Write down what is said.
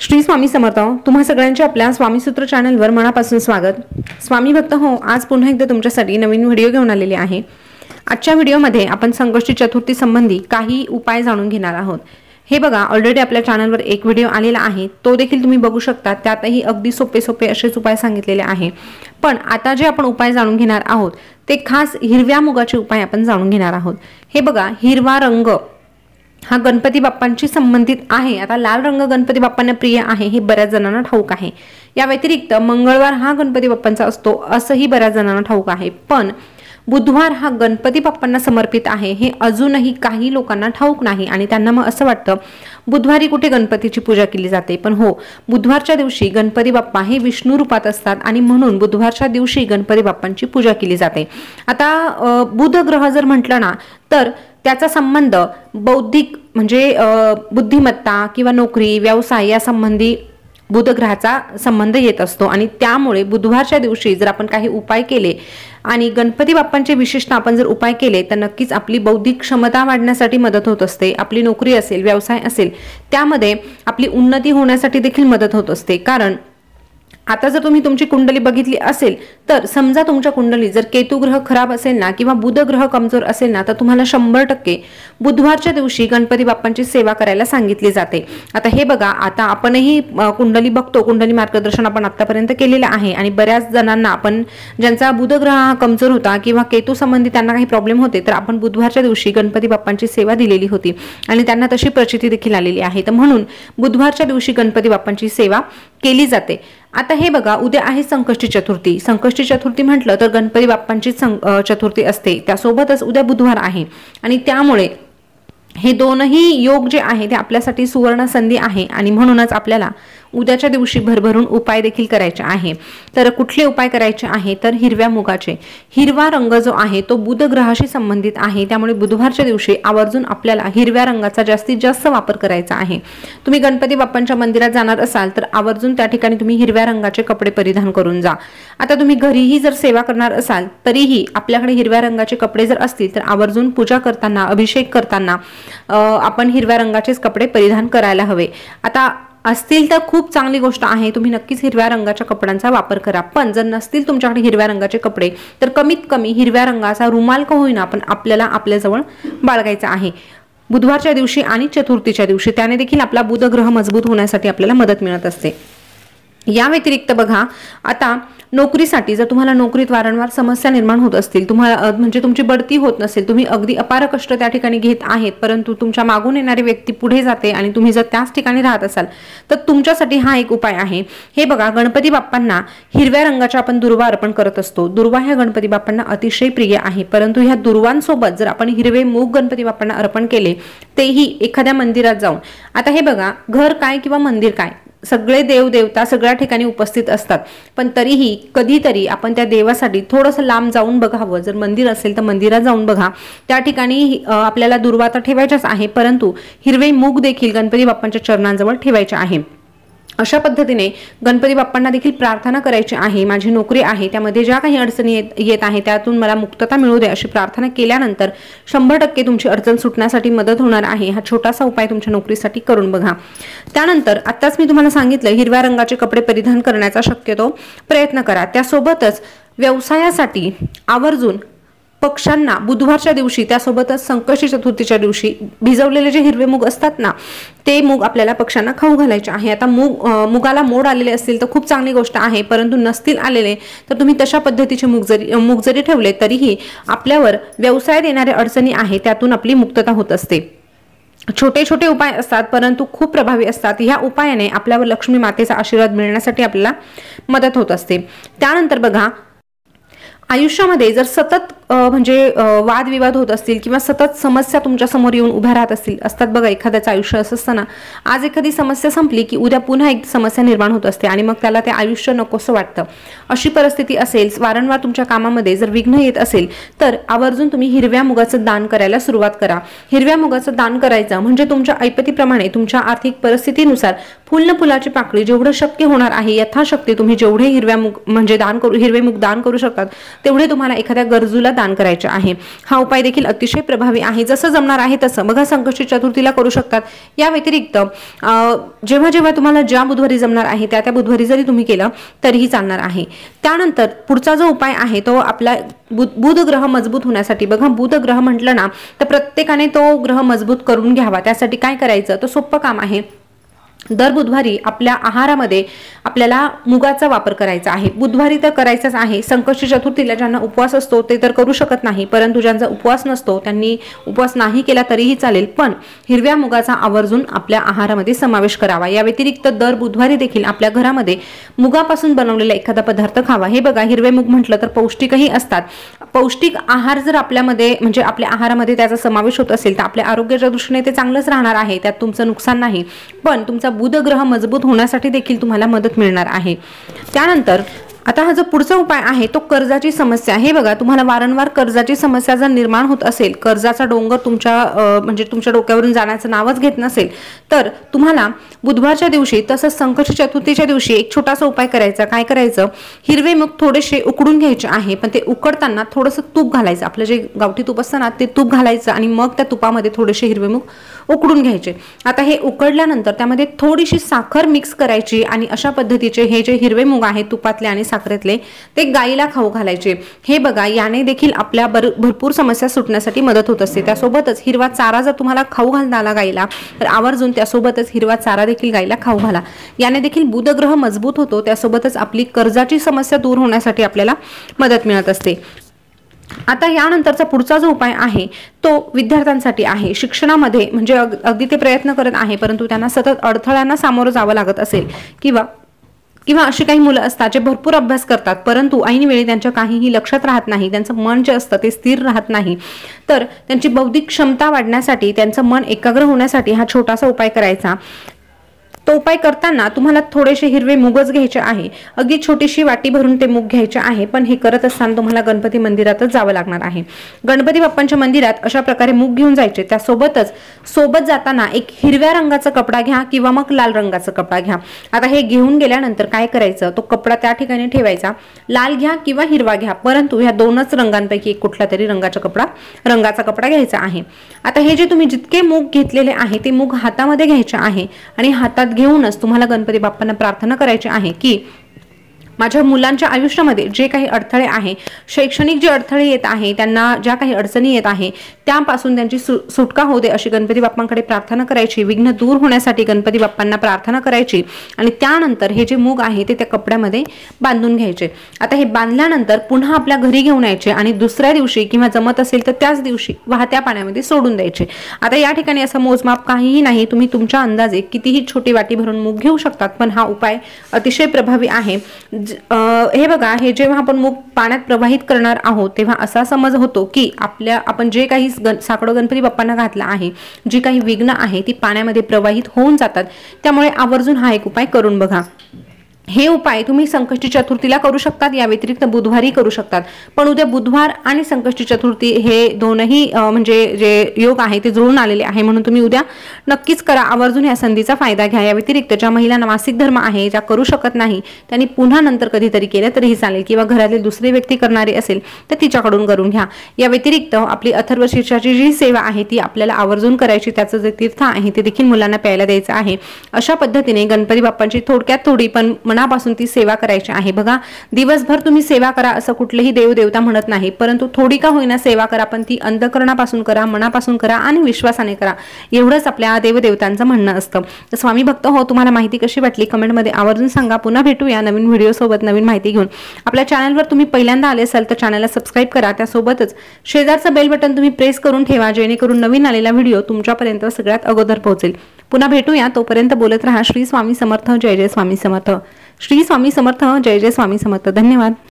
श्री स्वामी समर्थ। तुम्हा सगळ्यांचे आपल्या स्वामी सूत्र चॅनलवर मनापासून स्वागत। स्वामी भक्त हो, आज पुन्हा एकदा तुमच्यासाठी नवीन व्हिडिओ घेऊन आलेले आहे। आजच्या व्हिडिओमध्ये आपण संकष्टी चतुर्थी संबंधी काही उपाय जाणून घेणार आहोत। हे बघा, ऑलरेडी आपल्या चॅनलवर एक व्हिडिओ आलेला आहे, तो देखील तुम्ही बघू शकता। त्यातही अगदी सोपे सोपे असेच उपाय सांगितलेले आहे। पण आता जे आपण उपाय जाणून घेणार आहोत ते खास हिरव्या मुगाचे उपाय आपण जाणून घेणार आहोत। हे बघा, हिरवा रंग हा गणपती बाप्पांशी संबंधित आहे। आता लाल रंग गणपती बाप्पांना प्रिय आहे हे बऱ्याच जणांना ठाऊक आहे। या व्यतिरिक्त मंगळवार हा गणपती बाप्पांचा असतो असंही बऱ्याच जणांना ठाऊक आहे। पण बुधवार हा गणपती बाप्पांना समर्पित आहे हे अजूनही काही लोकांना ठाऊक नाही आणि त्यांना मग असं वाटतं बुधवारी कुठे गणपतीची पूजा केली जाते। पण हो, बुधवारच्या दिवशी गणपती बाप्पा हे विष्णू रूपात असतात आणि म्हणून बुधवारच्या दिवशी गणपती बाप्पांची पूजा केली जाते। आता बुध ग्रह जर म्हटलं ना तर त्याचा संबंध बौद्धिक म्हणजे बुद्धिमत्ता किंवा नोकरी व्यवसाय या संबंधी बुध ग्रहाचा संबंध येत असतो आणि त्यामुळे बुधवारच्या दिवशी जर आपण काही उपाय केले आणि गणपती बाप्पांचे विशेषतः आपण जर उपाय केले तर नक्कीच आपली बौद्धिक क्षमता वाढण्यासाठी मदत होत असते। आपली नोकरी असेल व्यवसाय असेल त्यामध्ये आपली उन्नती होण्यासाठी देखील मदत होत असते। कारण आता जर तुम्ही तुमची कुंडली बघितली असेल तर समजा तुमच्या कुंडली जर केतू ग्रह खराब असेल ना किंवा बुध ग्रह कमजोर असेल ना तर तुम्हाला 100% बुधवारच्या दिवशी गणपती बाप्पांची सेवा करायला सांगितली जाते। आता हे बघा, आता आपणही कुंडली बघतो, कुंडली मार्गदर्शन आपण आतापर्यंत केलेलं आहे आणि बऱ्याच जणांना आपण ज्यांचा बुध ग्रह हा कमजोर होता किंवा केतू संबंधी त्यांना काही प्रॉब्लेम होते तर आपण बुधवारच्या दिवशी गणपती बाप्पांची सेवा दिलेली होती आणि त्यांना तशी प्रचिती देखील आलेली आहे। तर म्हणून बुधवारच्या दिवशी गणपती बाप्पांची सेवा केली जाते। आता हे बघा, उद्या आहे संकष्टी चतुर्थी। संकष्टी चतुर्थी म्हटलं तर गणपती बाप्पांची चतुर्थी असते, त्यासोबतच उद्या बुधवार आहे आणि त्यामुळे हे दोनही योग जे आहे ते आपल्यासाठी सुवर्ण संधी आहे आणि म्हणूनच आपल्याला उद्याच्या दिवशी भरभरून उपाय देखील करायचे आहे। तर कुठले उपाय करायचे आहे तर हिरव्या मुगाचे। हिरवा रंग जो आहे तो बुध ग्रहाशी संबंधित आहे, त्यामुळे बुधवारच्या दिवशी आवर्जून आपल्याला हिरव्या रंगाचा जास्तीत जास्त वापर करायचा आहे। तुम्ही गणपती बाप्पांच्या मंदिरात जाणार असाल तर आवर्जून त्या ठिकाणी तुम्ही हिरव्या रंगाचे कपडे परिधान करून जा। आता तुम्ही घरीही जर सेवा करणार असाल तरीही आपल्याकडे हिरव्या रंगाचे कपडे जर असतील तर आवर्जून पूजा करताना अभिषेक करताना आपण हिरव्या रंगाचेच कपडे परिधान करायला हवे। आता असतील तर खूप चांगली गोष्ट आहे, तुम्ही नक्कीच हिरव्या रंगाच्या कपड्यांचा वापर करा। पण जर नसतील तुमच्याकडे हिरव्या रंगाचे कपडे तर कमीत कमी हिरव्या रंगाचा रुमाल का होईना पण आपल्याला आपल्याजवळ बाळगायचा आहे बुधवारच्या दिवशी आणि चतुर्थीच्या दिवशी। त्याने देखील आपला बुध ग्रह मजबूत होण्यासाठी आपल्याला मदत मिळत असते। या व्यतिरिक्त बघा, आता नोकरीसाठी जर तुम्हाला नोकरीत वारंवार समस्या निर्माण होत असतील, तुम्हाला म्हणजे तुमची बढती होत नसेल, तुम्ही अगदी अपार कष्ट त्या ठिकाणी घेत आहेत परंतु तुमच्या मागून येणारी व्यक्ती पुढे जाते आणि तुम्ही जर त्याच ठिकाणी राहत असाल तर तुमच्यासाठी हा एक उपाय आहे। हे बघा, गणपती बाप्पांना हिरव्या रंगाचा आपण दुर्वा अर्पण करत असतो। दुर्वा ह्या गणपती बाप्पांना अतिशय प्रिय आहे, परंतु ह्या दुर्वांसोबत जर आपण हिरवे मूग गणपती बाप्पांना अर्पण केले तेही एखाद्या मंदिरात जाऊन, आता हे बघा, घर काय किंवा मंदिर काय, सगळे देव देवता सगळ्या ठिकाणी उपस्थित असतात, पण तरीही कधीतरी आपण त्या देवासाठी थोडंसं लांब जाऊन बघावं। जर मंदिर असेल तर मंदिरात जाऊन बघा, त्या ठिकाणी आपल्याला दुर्वा तर ठेवायचाच आहे परंतु हिरवे मूग देखील गणपती बाप्पांच्या चरणांजवळ ठेवायचे आहे। अशा पद्धतीने गणपती बाप्पांना देखील प्रार्थना करायची आहे, माझी नोकरी आहे त्यामध्ये ज्या काही अडचणी येत आहे त्यातून मला मुक्तता मिळू दे अशी प्रार्थना केल्यानंतर 100% तुमची अडचण सुटण्यासाठी मदत होणार आहे। हा छोटासा उपाय तुमच्या नोकरीसाठी करून बघा। त्यानंतर आताच मी तुम्हाला सांगितलं हिरव्या रंगाचे कपडे परिधान करण्याचा शक्यतो प्रयत्न करा। त्यासोबतच व्यवसायासाठी आवर्जून पक्ष्यांना बुधवारच्या दिवशी त्यासोबतच संकष्टी चतुर्थीच्या दिवशी भिजवलेले जे हिरवे मूग असतात ना ते मूग आपल्याला पक्ष्यांना खाऊ घालायचे आहे। आता मुगाला मोड आलेले असतील तर खूप चांगली गोष्ट आहे, परंतु नसतील आलेले तर तुम्ही तशा पद्धतीचे मूग जरी ठेवले तरीही आपल्यावर व्यवसायात येणाऱ्या अडचणी आहे त्यातून आपली मुक्तता होत असते। छोटे छोटे उपाय असतात परंतु खूप प्रभावी असतात। ह्या उपायाने आपल्यावर लक्ष्मी मातेचा आशीर्वाद मिळण्यासाठी आपल्याला मदत होत असते। त्यानंतर बघा, आयुष्यामध्ये जर सतत म्हणजे वादविवाद होत असतील किंवा सतत समस्या तुमच्या समोर येऊन उभ्या राहत असतात बघा, एखाद्याचं आयुष्य असं असतं ना, आज एखादी समस्या संपली की उद्या पुन्हा एक समस्या निर्माण होत असते आणि मग त्याला ते आयुष्य नकोसं वाटतं। अशी परिस्थिती असेल, वारंवार तुमच्या कामामध्ये जर विघ्न येत असेल तर आवर्जून तुम्ही हिरव्या मुगाचं दान करायला सुरुवात करा। हिरव्या मुगाचं दान करायचं म्हणजे तुमच्या ऐपतीप्रमाणे तुमच्या आर्थिक परिस्थितीनुसार फुल न फुलाची पाकळी जेवढं शक्य होणार आहे यथाशक्ती तुम्ही जेवढे हिरवे मूग दान करू शकतात तेवढे तुम्हाला एखाद्या गरजूला दान करायचे आहे। हा उपाय देखील अतिशय प्रभावी आहे, जसं जमणार आहे तसं बघा संकष्टी चतुर्थीला करू शकतात। या व्यतिरिक्त जेव्हा जेव्हा तुम्हाला ज्या बुधवारी जमणार आहे त्या बुधवारी जरी तुम्ही केलं तरीही चालणार आहे। त्यानंतर पुढचा जो उपाय आहे तो आपला बुध ग्रह मजबूत होण्यासाठी, बघा बुध ग्रह म्हटलं ना तर प्रत्येकाने तो ग्रह मजबूत करून घ्यावा। त्यासाठी काय करायचं तर सोपं काम आहे, दर बुधवारी आपल्या आहारामध्ये आपल्याला मुगाचा वापर करायचा आहे। बुधवारी तर करायचाच आहे। संकष्टी चतुर्थीला ज्यांना उपवास असतो ते तर करू शकत नाही, परंतु ज्यांचा उपवास नसतो त्यांनी उपवास नाही केला तरीही चालेल, पण हिरव्या मुगाचा आवर्जून आपल्या आहारामध्ये समावेश करावा। या व्यतिरिक्त दर बुधवारी देखील आपल्या घरामध्ये मुगापासून बनवलेला एखादा पदार्थ खावा। हे बघा हिरवे मूग म्हटलं तर पौष्टिकही असतात। पौष्टिक आहार जर आपल्यामध्ये म्हणजे आपल्या आहारामध्ये त्याचा समावेश होत असेल तर आपल्या आरोग्याच्या दृष्टीने ते चांगलंच राहणार आहे, त्यात तुमचं नुकसान नाही, पण तुमचा बुध ग्रह मजबूत होण्यासाठी देखील तुम्हाला मदत मिळणार आहे। त्यानंतर आता हा जो पुढचा उपाय आहे तो कर्जाची समस्या। हे बघा तुम्हाला वारंवार कर्जाची समस्या जर निर्माण होत असेल, कर्जाचा डोंगर तुमच्या डोक्यावरून जाण्याचं नावच घेत नसेल, तर तुम्हाला बुधवारच्या दिवशी तसंच संकष्टी चतुर्थीच्या दिवशी एक छोटासा उपाय करायचा। काय करायचं, हिरवे मूग थोडेसे उकडून घ्यायचे आहे, पण ते उकडताना थोडंसं तूप घालायचं, आपलं जे गावठी तूप असतं ना ते तूप घालायचं आणि मग त्या तुपामध्ये थोडेसे हिरवे मूग उकडून घ्यायचे। आता हे उकडल्यानंतर त्यामध्ये थोडीशी साखर मिक्स करायची आणि अशा पद्धतीचे हे जे हिरवे मूग आहेत तुपातले आणि साखरेतले ते गाईला खाऊ घालायचे। हे बघा याने देखील आपल्या भरपूर समस्या सुटण्यासाठी मदत होत असते। त्यासोबतच हिरवा चारा जर तुम्हाला खाऊ घालता आला गाईला तर आवर्जून त्यासोबतच हिरवा चारा देखील गाईला खाऊ घाला, याने देखील बुध ग्रह मजबूत होतो। त्यासोबतच आपली कर्जाची समस्या दूर होण्यासाठी आपल्याला मदत मिळत असते। आता यानंतरचा पुढचा जो उपाय आहे तो विद्यार्थ्यांसाठी आहे। शिक्षणामध्ये म्हणजे अगदी ते प्रयत्न करत आहे परंतु त्यांना सतत अडथळ्यांना सामोरं जावं लागत असेल किंवा अशी काही मुलं असतात जे भरपूर अभ्यास करतात परंतु ऐन वेळी त्यांच्या काहीही लक्षात राहत नाही, त्यांचं मन जे असतं ते स्थिर राहत नाही, तर त्यांची बौद्धिक क्षमता वाढण्यासाठी त्यांचं मन एकाग्र होण्यासाठी हा छोटासा उपाय करायचा। तो उपाय करताना तुम्हाला थोडेसे हिरवे मूगच घ्यायचे आहे, अगदी छोटीशी वाटी भरून ते मूग घ्यायचे आहे, पण हे करत असताना तुम्हाला गणपती मंदिरातच जावं लागणार आहे। गणपती बाप्पांच्या मंदिरात अशा प्रकारे मूग घेऊन जायचे। त्यासोबतच सोबत जाताना एक हिरव्या रंगाचा कपडा घ्या किंवा मग लाल रंगाचा कपडा घ्या। आता हे घेऊन गेल्यानंतर काय करायचं, तो कपडा त्या ठिकाणी ठेवायचा, लाल घ्या किंवा हिरवा घ्या, परंतु ह्या दोनच रंगांपैकी एक कुठला तरी रंगाचा कपडा घ्यायचा आहे। आता हे जे तुम्ही जितके मूग घेतलेले आहे ते मूग हातामध्ये घ्यायचे आहे आणि हातात घेऊनच तुम्हाला गणपती बाप्पांना प्रार्थना करायची आहे की माझ्या मुलांच्या आयुष्यामध्ये जे काही अडथळे आहे, शैक्षणिक जे अडथळे येत आहे, त्यांना ज्या काही अडचणी येत आहे त्यापासून त्यांची सुटका होऊ दे अशी गणपती बाप्पांकडे प्रार्थना करायची, विघ्न दूर होण्यासाठी गणपती बाप्पांना प्रार्थना करायची आणि त्यानंतर हे जे मूग आहे ते त्या कपड्यामध्ये बांधून घ्यायचे। आता हे बांधल्यानंतर पुन्हा आपल्या घरी घेऊन यायचे आणि दुसऱ्या दिवशी किंवा जमत असेल तर त्याच दिवशी वाहत्या पाण्यामध्ये सोडून द्यायचे। आता या ठिकाणी असं मोजमाप काहीही नाही, तुम्ही तुमच्या अंदाजे कितीही छोटी वाटी भरून मूग घेऊ शकतात, पण हा उपाय अतिशय प्रभावी आहे। हे बघा हे जेव्हा आपण मूग पाण्यात प्रवाहित करणार आहोत तेव्हा असा समज होतो की आपण जे काही साकडं गणपती बाप्पांना घातला आहे, जी काही विघ्न आहे ती पाण्यामध्ये प्रवाहित होऊन जातात। त्यामुळे आवर्जून हा एक उपाय करून बघा। हे उपाय तुम्ही संकष्टी चतुर्थीला करू शकतात, या व्यतिरिक्त बुधवारी करू शकतात, पण उद्या बुधवार आणि संकष्टी चतुर्थी हे दोनही म्हणजे जे योग आहे ते जुळून आलेले आहे, म्हणून तुम्ही उद्या नक्कीच करा, आवर्जून या संधीचा फायदा घ्या। या व्यतिरिक्त ज्या महिलांना मासिक धर्म आहे, ज्या करू शकत नाही, त्यांनी पुन्हा नंतर कधीतरी केलं तरीही चालेल, किंवा घरातली दुसरी व्यक्ती करणारी असेल तर तिच्याकडून करून घ्या। या व्यतिरिक्त आपली अथर्व शीर्षाची जी सेवा आहे ती आपल्याला आवर्जून करायची, त्याचं जे तीर्थ आहे ते देखील मुलांना प्यायला द्यायचं आहे। अशा पद्धतीने गणपती बाप्पांची थोडक्यात थोडी पण मनापासून ती सेवा करायची आहे। बघा दिवसभर तुम्ही सेवा करा असं कुठलेही देवदेवता म्हणत नाही, परंतु थोडी का होईना सेवा करा, पण ती अंतःकरणापासून करा, मनापासून करा आणि विश्वासाने करा, एवढंच आपल्या देवदेवतांचं म्हणणं असतं। तर स्वामी भक्त हो, तुम्हाला माहिती कशी वाटली कमेंटमध्ये आवर्जून सांगा। पुन्हा भेटूया नवीन व्हिडिओ सोबत, नवीन माहिती घेऊन। आपल्या चॅनलवर तुम्ही पहिल्यांदा आले असाल तर चॅनलला सबस्क्राईब करा, त्यासोबतच शेजारचं बेल बटन तुम्ही प्रेस करून ठेवा, जेणेकरून नवीन आलेला व्हिडिओ तुमच्यापर्यंत सगळ्यात अगोदर पोहोचेल। पुन्हा भेटूया, तोपर्यंत बोलत रहा श्री स्वामी समर्थ, जय जय स्वामी समर्थ। श्री स्वामी समर्थ, जय जय स्वामी समर्थ। धन्यवाद।